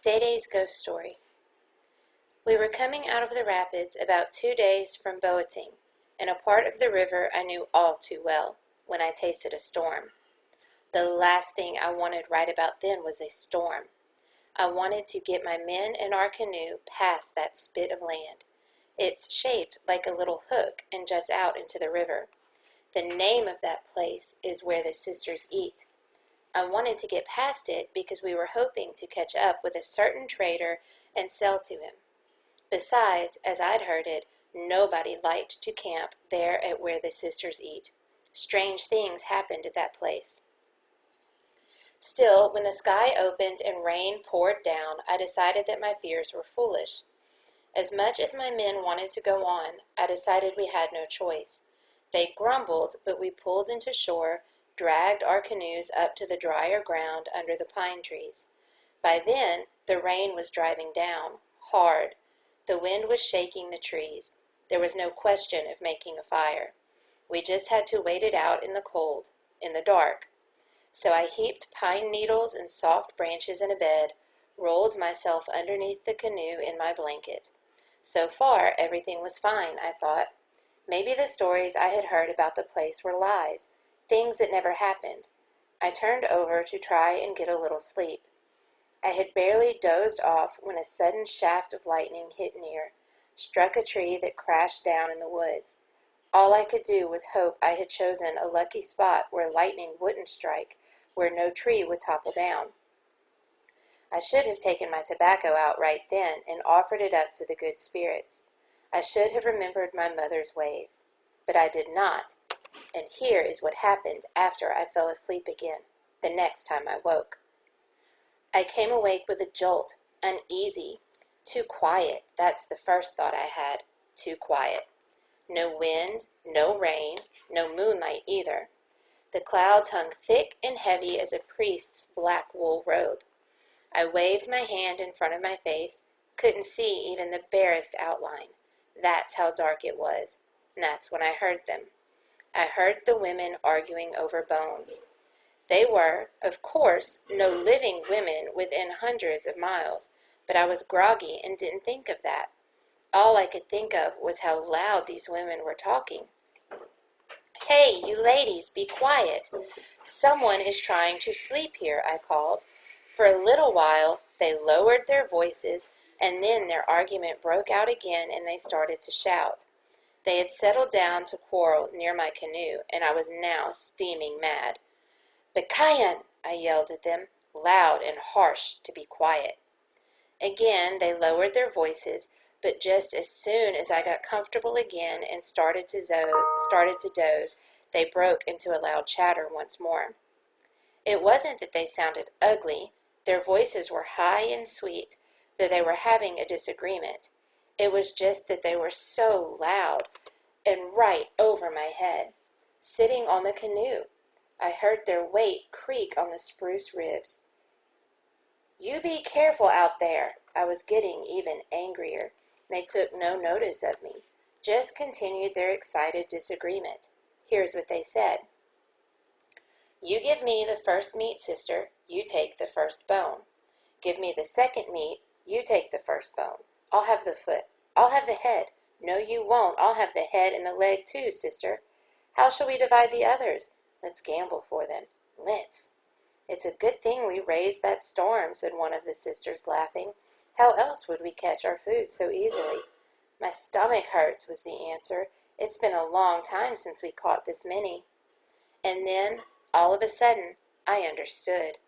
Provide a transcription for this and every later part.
Day-Day's Ghost Story. We were coming out of the rapids about 2 days from Boating, in a part of the river I knew all too well, when I tasted a storm. The last thing I wanted right about then was a storm. I wanted to get my men and our canoe past that spit of land. It's shaped like a little hook and juts out into the river. The name of that place is Where the Sisters Eat. I wanted to get past it because we were hoping to catch up with a certain trader and sell to him. Besides, as I'd heard it, nobody liked to camp there at Where the Sisters Eat. Strange things happened at that place. Still, when the sky opened and rain poured down, I decided that my fears were foolish. As much as my men wanted to go on, I decided we had no choice. They grumbled, but we pulled into shore, dragged our canoes up to the drier ground under the pine trees. By then, the rain was driving down, hard. The wind was shaking the trees. There was no question of making a fire. We just had to wait it out in the cold, in the dark. So I heaped pine needles and soft branches in a bed, rolled myself underneath the canoe in my blanket. So far, everything was fine, I thought. Maybe the stories I had heard about the place were lies, things that never happened. I turned over to try and get a little sleep. I had barely dozed off when a sudden shaft of lightning hit near, struck a tree that crashed down in the woods. All I could do was hope I had chosen a lucky spot where lightning wouldn't strike, where no tree would topple down. I should have taken my tobacco out right then and offered it up to the good spirits. I should have remembered my mother's ways. But I did not, and here is what happened after I fell asleep again, the next time I woke. I came awake with a jolt, uneasy. Too quiet, that's the first thought I had. Too quiet. No wind, no rain, no moonlight either. The clouds hung thick and heavy as a priest's black wool robe. I waved my hand in front of my face, couldn't see even the barest outline. That's how dark it was, and that's when I heard them. I heard the women arguing over bones. They were, of course, no living women within hundreds of miles, but I was groggy and didn't think of that. All I could think of was how loud these women were talking. "Hey, you ladies, be quiet. Someone is trying to sleep here," I called. For a little while, they lowered their voices, and then their argument broke out again and they started to shout. They had settled down to quarrel near my canoe, and I was now steaming mad. "Bekayan!" I yelled at them, loud and harsh, to be quiet. Again they lowered their voices, but just as soon as I got comfortable again and started to doze, they broke into a loud chatter once more. It wasn't that they sounded ugly. Their voices were high and sweet, though they were having a disagreement. It was just that they were so loud, and right over my head, sitting on the canoe. I heard their weight creak on the spruce ribs. "You be careful out there." I was getting even angrier. They took no notice of me, just continued their excited disagreement. Here's what they said. "You give me the first meat, sister. You take the first bone. Give me the second meat. You take the first bone. I'll have the foot. I'll have the head. No, you won't. I'll have the head and the leg too, sister. How shall we divide the others? Let's gamble for them. Let's." "It's a good thing we raised that storm," said one of the sisters, laughing. "How else would we catch our food so easily?" "My stomach hurts," was the answer. "It's been a long time since we caught this many." And then, all of a sudden, I understood.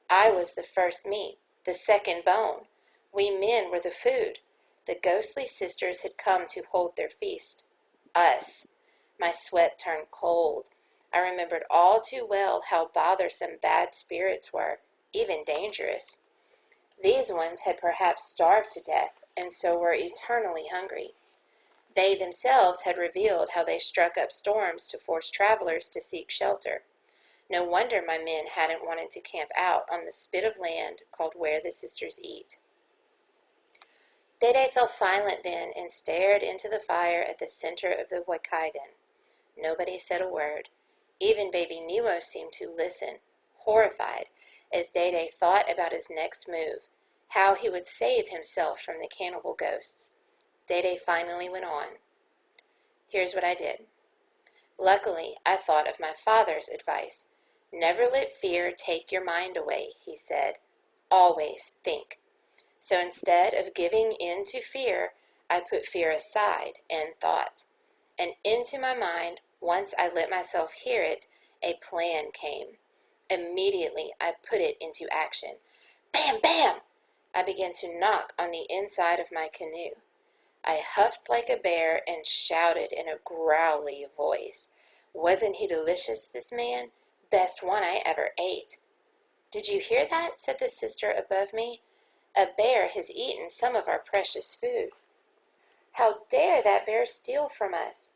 I was the first meat, the second bone. We men were the food. The ghostly sisters had come to hold their feast. Us. My sweat turned cold. I remembered all too well how bothersome bad spirits were, even dangerous. These ones had perhaps starved to death, and so were eternally hungry. They themselves had revealed how they struck up storms to force travelers to seek shelter. No wonder my men hadn't wanted to camp out on the spit of land called Where the Sisters Eat. Day-Day fell silent then and stared into the fire at the center of the Waikigan. Nobody said a word. Even baby Nemo seemed to listen, horrified, as Day-Day thought about his next move. how he would save himself from the cannibal ghosts. Dede finally went on. Here's what I did. Luckily, I thought of my father's advice. Never let fear take your mind away, he said. Always think. So instead of giving in to fear, I put fear aside and thought. And into my mind, once I let myself hear it, a plan came. Immediately, I put it into action. Bam, bam! I began to knock on the inside of my canoe. I huffed like a bear and shouted in a growly voice. Wasn't he delicious, this man? Best one I ever ate. Did you hear that? Said the sister above me. A bear has eaten some of our precious food. How dare that bear steal from us?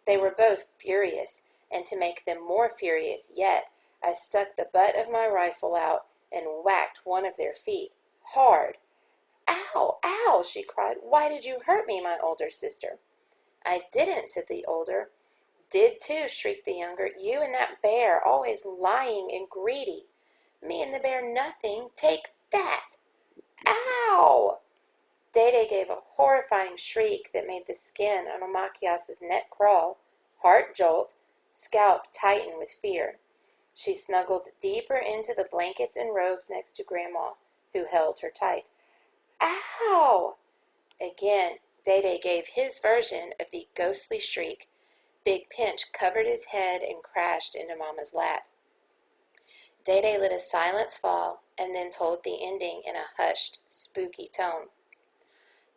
They were both furious, and to make them more furious yet, I stuck the butt of my rifle out and whacked one of their feet, hard. Ow, ow, she cried. Why did you hurt me, my older sister? I didn't, said the older. Did too, shrieked the younger. You and that bear, always lying and greedy. Me and the bear nothing. Take that. Ow! Dede gave a horrifying shriek that made the skin on Omachias's neck crawl, heart jolt, scalp tighten with fear. She snuggled deeper into the blankets and robes next to Grandma, who held her tight. Ow! Again, Dede gave his version of the ghostly shriek. Big Pinch covered his head and crashed into Mama's lap. Dede let a silence fall and then told the ending in a hushed, spooky tone.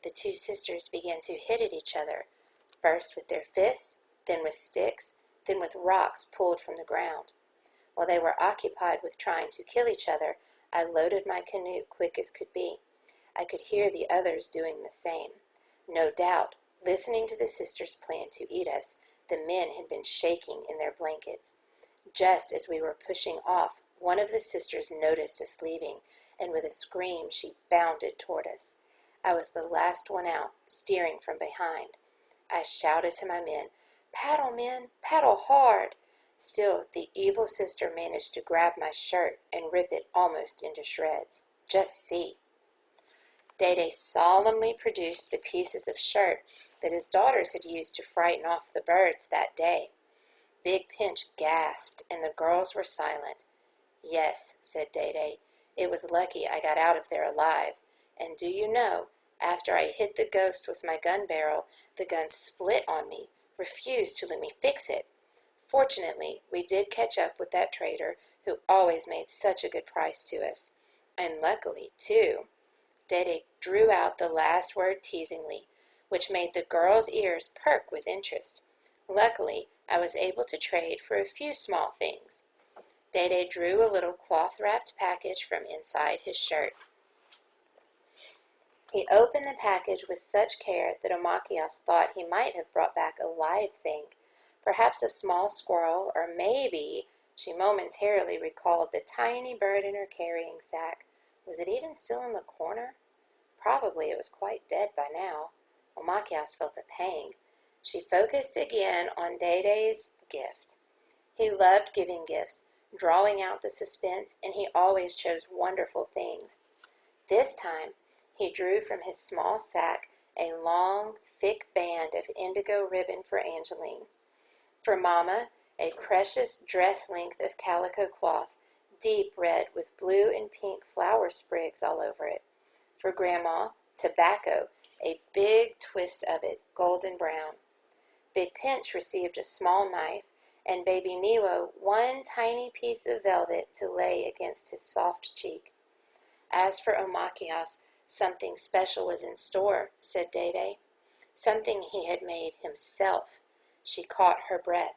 The two sisters began to hit at each other, first with their fists, then with sticks, then with rocks pulled from the ground. While they were occupied with trying to kill each other, I loaded my canoe quick as could be. I could hear the others doing the same. No doubt, listening to the sisters' plan to eat us, the men had been shaking in their blankets. Just as we were pushing off, one of the sisters noticed us leaving, and with a scream she bounded toward us. I was the last one out, steering from behind. I shouted to my men, Paddle, men, paddle hard! Still, the evil sister managed to grab my shirt and rip it almost into shreds. Just see. Dede solemnly produced the pieces of shirt that his daughters had used to frighten off the birds that day. Big Pinch gasped, and the girls were silent. Yes, said Dede, it was lucky I got out of there alive. And do you know, after I hit the ghost with my gun barrel, the gun split on me, refused to let me fix it. Fortunately, we did catch up with that trader who always made such a good price to us. And luckily, too. Dede drew out the last word teasingly, which made the girls' ears perk with interest. Luckily, I was able to trade for a few small things. Dede drew a little cloth-wrapped package from inside his shirt. He opened the package with such care that Omachias thought he might have brought back a live thing, perhaps a small squirrel, or maybe, she momentarily recalled the tiny bird in her carrying sack. Was it even still in the corner? Probably it was quite dead by now. Omachias felt a pang. She focused again on Dede's gift. He loved giving gifts, drawing out the suspense, and he always chose wonderful things. This time, he drew from his small sack a long, thick band of indigo ribbon for Angeline. For Mama, a precious dress length of calico cloth, deep red with blue and pink flower sprigs all over it. For Grandma, tobacco, a big twist of it, golden brown. Big Pinch received a small knife, and Baby Niwo one tiny piece of velvet to lay against his soft cheek. As for Omachias, something special was in store, said Dede. Something he had made himself. She caught her breath.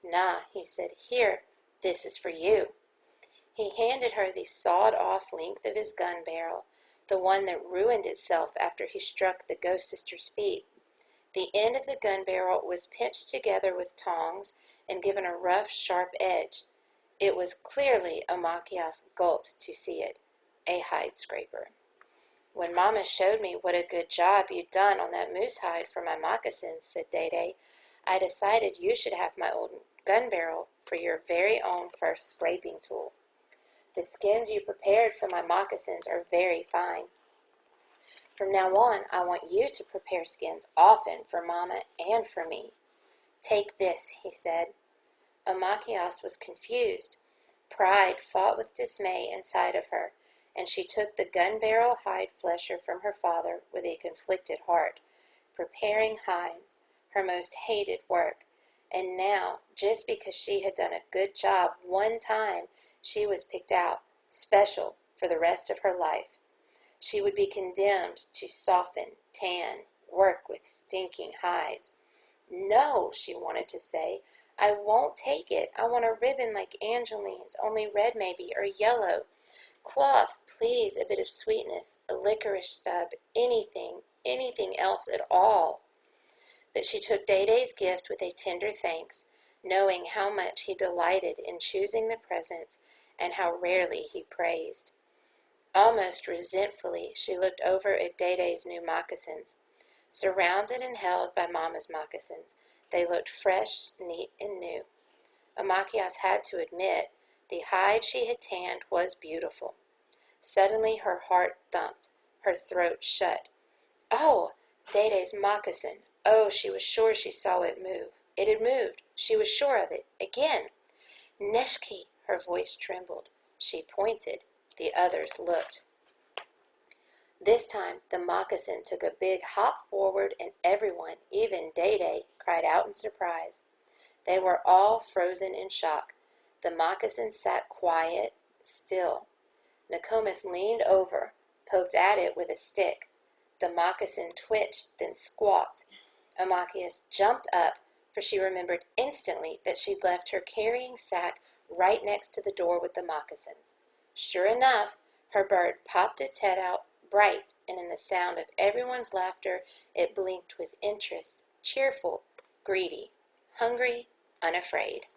Nah, he said, here, this is for you. He handed her the sawed-off length of his gun barrel, the one that ruined itself after he struck the ghost sister's feet. The end of the gun barrel was pinched together with tongs and given a rough, sharp edge. It was clearly Omachias gulped to see it, a hide scraper. When Mama showed me what a good job you'd done on that moose hide for my moccasins, said Dede, I decided you should have my old gun barrel for your very own first scraping tool. The skins you prepared for my moccasins are very fine. From now on, I want you to prepare skins often for Mama and for me." "Take this," he said. Amachias was confused. Pride fought with dismay inside of her, and she took the gun-barrel hide flesher from her father with a conflicted heart. Preparing hides, her most hated work. And now, just because she had done a good job one time, she was picked out, special, for the rest of her life. She would be condemned to soften, tan, work with stinking hides. "No," she wanted to say, "I won't take it. I want a ribbon like Angeline's, only red maybe, or yellow. Cloth, please, a bit of sweetness, a licorice stub, anything else at all." But she took Day-Day's gift with a tender thanks, knowing how much he delighted in choosing the presents and how rarely he praised. Almost resentfully, she looked over at Day-Day's new moccasins. Surrounded and held by Mama's moccasins, they looked fresh, neat, and new. Amachias had to admit the hide she had tanned was beautiful. Suddenly her heart thumped, her throat shut. Oh, Day-Day's moccasin! Oh, she was sure she saw it move. It had moved. She was sure of it. Again. "Neshki!" Her voice trembled. She pointed. The others looked. This time the moccasin took a big hop forward, and everyone, even Day-Day, cried out in surprise. They were all frozen in shock. The moccasin sat quiet, still. Nokomis leaned over, poked at it with a stick. The moccasin twitched, then squawked. Amachias jumped up, for she remembered instantly that she'd left her carrying sack right next to the door with the moccasins. Sure enough, her bird popped its head out, bright, and in the sound of everyone's laughter it blinked with interest, cheerful, greedy, hungry, unafraid.